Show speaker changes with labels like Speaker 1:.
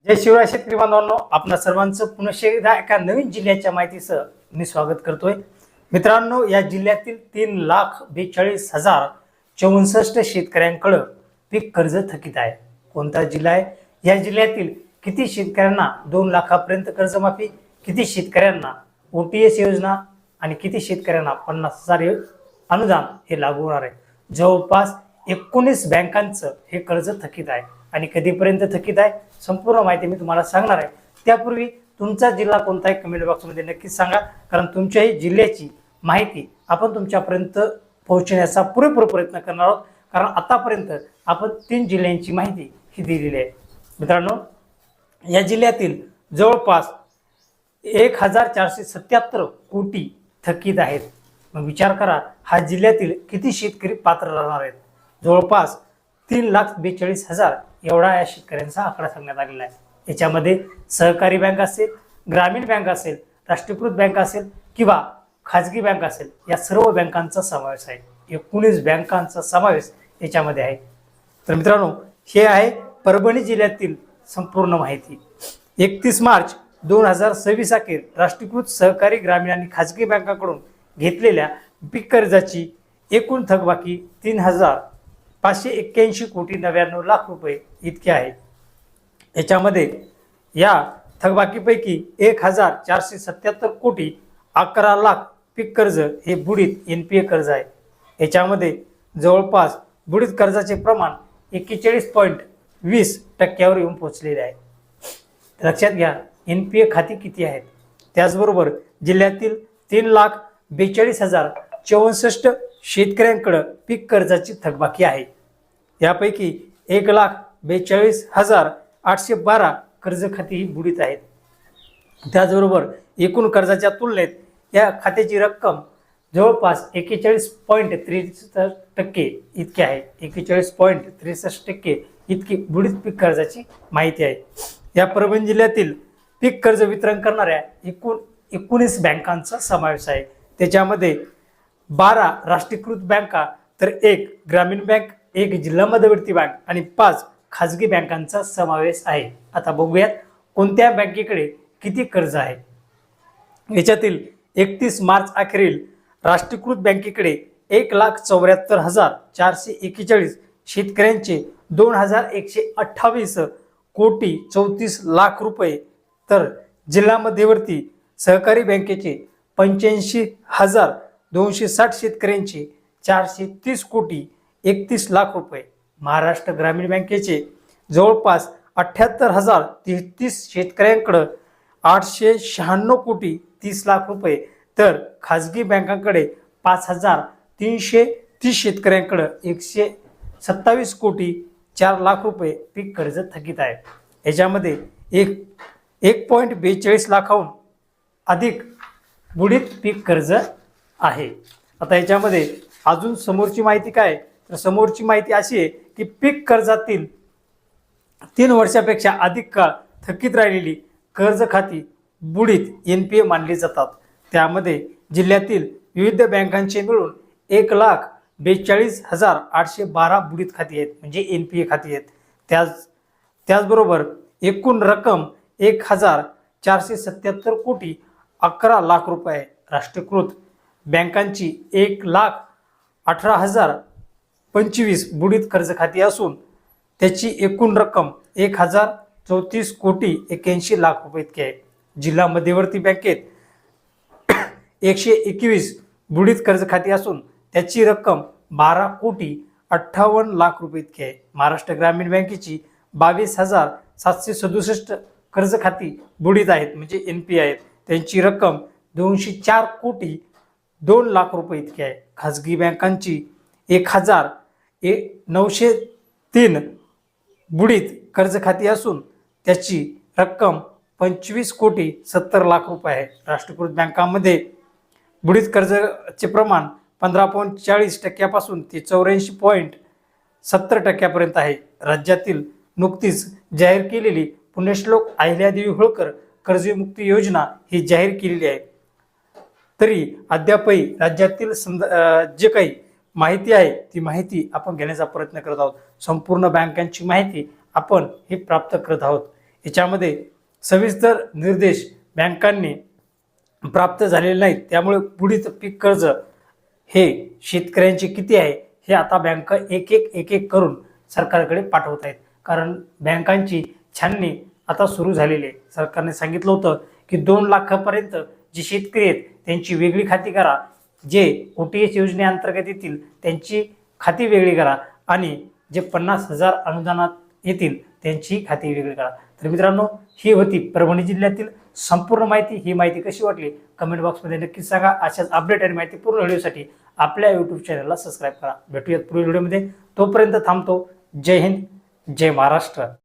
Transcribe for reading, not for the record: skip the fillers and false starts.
Speaker 1: जय शिवराय शेतकरी बांधवांनो, आपणा सर्वांचं पुन्हा एकदा एका नवीन जिल्ह्याच्या माहितीसह मी स्वागत करतोय। मित्रांनो, या जिल्ह्यातील 3,42,064 शेतकऱ्यांकडे पीक कर्ज थकीत आहे। कोणता जिल्हा आहे? या जिल्ह्यातील किती शेतकऱ्यांना 2 लाखापर्यंत कर्जमाफी, किती शेतकऱ्यांना OTS योजना आणि किती शेतकऱ्यांना 50,000 अनुदान हे लागू होणार आहे। जवळपास 19 बँकांचं हे कर्ज थकीत आहे आणि कधीपर्यंत थकीत आहे संपूर्ण माहिती मी तुम्हाला सांगणार आहे। त्यापूर्वी तुमचा जिल्हा कोणता आहे कमेंट बॉक्समध्ये नक्कीच सांगा, कारण तुमच्याही जिल्ह्याची माहिती आपण तुमच्यापर्यंत पोहोचण्याचा पुरेपूर प्रयत्न करणार आहोत। कारण आतापर्यंत आपण 3 जिल्ह्यांची माहिती ही दिलेली आहे। मित्रांनो, या जिल्ह्यातील जवळपास 1,477 कोटी थकीत आहेत। मग विचार करा, हा जिल्ह्यातील किती शेतकरी पात्र राहणार आहेत? जवळपास 3,42,000 एवढा या शेतकऱ्यांचा आकडा सांगण्यात आलेला आहे। याच्यामध्ये सहकारी बँक असेल, ग्रामीण बँक असेल, राष्ट्रीयकृत बँक असेल किंवा खाजगी बँक असेल, या सर्व बँकांचा समावेश आहे। 19 बँकांचा समावेश याच्यामध्ये आहे। तर मित्रांनो, हे आहे परभणी जिल्ह्यातील संपूर्ण माहिती। 31 मार्च 2026 अखेर राष्ट्रीयकृत सहकारी ग्रामीण आणि खाजगी बँकांकडून घेतलेल्या पीक कर्जाची एकूण थकबाकी 3,581 कोटी 99 लाख रुपये इतके आहे। याच्यामध्ये या थकबाकीपैकी 1,477 कोटी 11 लाख पीक कर्ज हे बुडीत NPA कर्ज आहे। याच्यामध्ये जवळपास बुडीत कर्जाचे प्रमाण 41.20% येऊन पोहोचलेले आहे। लक्षात घ्या, NPA खाती किती आहेत। त्याचबरोबर जिल्ह्यातील 3,42,064 शेतकऱ्यांकडे पीक कर्जाची थकबाकी आहे। यापैकी 1,42,812 कर्ज खाती ही बुडीत आहेत। त्याचबरोबर एकूण कर्जाच्या तुलनेत या खात्याची रक्कम जवळपास 41.63% इतकी आहे। 41.63% इतकी बुडीत पीक कर्जाची माहिती आहे। या परभणी जिल्ह्यातील पीक कर्ज वितरण करणाऱ्या एकूण 19 बँकांचा समावेश आहे। त्याच्यामध्ये 12 राष्ट्रीयकृत बँका, तर 1 ग्रामीण बँक, 1 जिल्हा मध्यवर्ती बँक आणि 5 खाजगी बँकांचा समावेश आहे। आता बघूयात कोणत्या बँकेकडे किती कर्ज आहे। याच्यातील 31 मार्च अखेरील राष्ट्रीयकृत बँकेकडे 1,74,441 शेतकऱ्यांचे 2,128 कोटी 34 लाख रुपये, तर जिल्हा मध्यवर्ती सहकारी बँकेचे 85,260 शेतकऱ्यांचे 430 कोटी 31 लाख रुपये, महाराष्ट्र ग्रामीण बँकेचे जवळपास 78,033 शेतकऱ्यांकडे 896 कोटी 30 लाख रुपये, तर खाजगी बँकांकडे 5,330 शेतकऱ्यांकडे 127 कोटी 4 लाख रुपये पीक कर्ज थकीत आहे। याच्यामध्ये 1.42 लाखाहून अधिक बुडीत पीक कर्ज आहे। आता याच्यामध्ये अजून समोरची माहिती काय, तर समोरची माहिती अशी आहे की पीक कर्जातील 3 वर्षापेक्षा अधिक काळ थकीत राहिलेली कर्ज खाती बुडीत NPA मानली जातात। त्यामध्ये जिल्ह्यातील विविध बँकांचे मिळून 1,42,812 बुडीत खाती आहेत, म्हणजे NPA खाती आहेत। त्याचबरोबर एकूण रक्कम 1,477 कोटी 11 लाख रुपये राष्ट्रीयकृत बँकांची 1,18,025 बुडीत कर्ज खाती असून त्याची एकूण रक्कम 1,034 कोटी 81 लाख रुपये इतकी आहे। जिल्हा मध्यवर्ती बँकेत 121 बुडीत कर्ज खाती असून त्याची रक्कम 12 कोटी 58 लाख रुपये इतकी आहे। महाराष्ट्र ग्रामीण बँकेची 22,767 कर्ज खाती बुडीत आहेत, म्हणजे NPA आहेत। त्यांची रक्कम 204 कोटी 2 लाख रुपये इतकी आहे। खाजगी बँकांची 1,903 बुडीत कर्ज खाती असून त्याची रक्कम 25 कोटी 70 लाख रुपये आहे। राष्ट्रीयकृत बँकांमध्ये बुडीत कर्जाचे प्रमाण 15.40% पासून ते 84.70% आहे। राज्यातील नुकतीच जाहीर केलेली पुण्यश्लोक अहिल्यादेवी होळकर कर्जमुक्ती योजना ही जाहीर केलेली आहे। तरी अद्यापही राज्यातील जे काही माहिती आहे ती माहिती आपण घेण्याचा प्रयत्न करत आहोत। संपूर्ण बँकांची माहिती आपण ही प्राप्त करत आहोत। याच्यामध्ये सविस्तर निर्देश बँकांनी प्राप्त झालेले नाहीत, त्यामुळे पुढील पीक कर्ज हे शेतकऱ्यांचे किती आहे हे आता बँका एक एक करून सरकारकडे पाठवत आहेत. कारण बँकांची छाननी आता सुरू झालेली आहे. सरकारने सांगितलं होतं की 2 लाखापर्यंत जे शेतकरी आहेत त्यांची वेगळी खाती करा, जे OTS योजनेअंतर्गत येतील त्यांची खाती वेगळी करा आणि जे 50,000 अनुदानात येतील त्यांची खाती वेगळी करा. तर मित्रांनो, ही होती परभणी जिल्ह्यातील संपूर्ण माहिती. ही माहिती कशी वाटली कमेंट बॉक्समध्ये नक्कीच सांगा. अशाच अपडेट आणि माहितीपूर्ण व्हिडिओसाठी आपल्या यूट्यूब चॅनलला सबस्क्राईब करा. भेटूयात पुढील व्हिडिओमध्ये. तोपर्यंत थांबतो. जय हिंद, जय महाराष्ट्र.